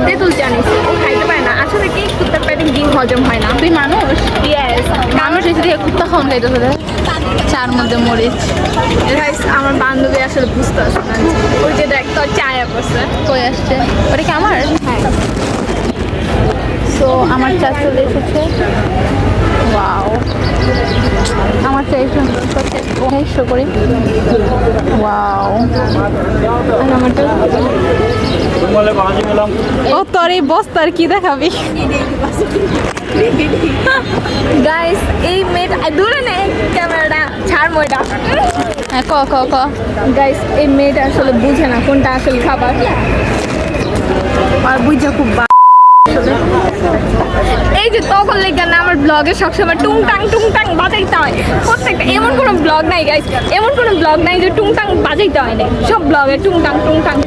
তেঁতুল চা নিছি, ও খাইতে পারে না আসলে কি কুত্তার পেটে ডিম হজম হয় না। তুই মানুষ ইয়েস, মানুষ এসে দিয়ে কুত্তা খাওয়ান খাইতে হবে চার মধ্যে মরিচ। গাইস আমার বান্ধবী আসলে বুঝতে পারছে না, ওই যে দেখ তোর চায়া করছে। কই আসছে ওটা কি আমার? হ্যাঁ তো আমার চা চলে এসেছে। ওয়াও, আমার চা এসে করি। ওয়াও, আর আমারটা ও তোর এই বস্তার কি দেখাবি? গাইস এই মেয়েটা দূরে নেই, ক্যামেরাটা ছাড় ময়টা। হ্যাঁ ক ক ক গাইস এই মেয়েটা আসলে বুঝে না কোনটা আসলে খাবার, আর বুঝে খুব এই যে তখন লেগে না আমার ব্লগে সবসময় টুংটাং বাজাইতে হয় প্রত্যেকটা। এমন কোনো ব্লগ নাই গাইস, এমন কোনো ব্লগ নাই যে টুংটাং বাজাইতে হয় না, সব ব্লগে টুংটাং।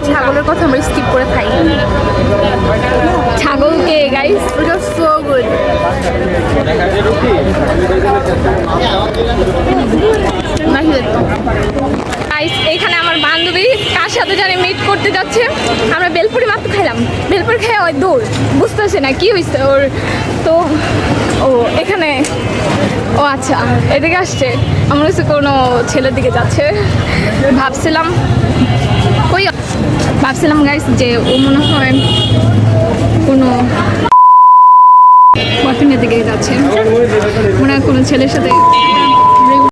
ছাগলের কথা আমরা স্কিপ করে খাই। ছাগলকে গাইস ওটা সো গুড। গাইস এখানে আমার বান্ধবী কার সাথে জানি মিট করতে যাচ্ছে। আমরা বেলপুরি মাত্র খাইলাম, বেলপুরি খেয়ে ওই দৌড়, বুঝতেছে না কি হয়েছে ওর। তো ও এখানে, ও আচ্ছা এদিকে আসছে, আমার কাছে কোনো ছেলের দিকে যাচ্ছে। ভাবছিলাম গাইস যে ও মনে হয় কোনো বয়ফ্রেন্ডের দিকে যাচ্ছে, মনে হয় কোনো ছেলের সাথে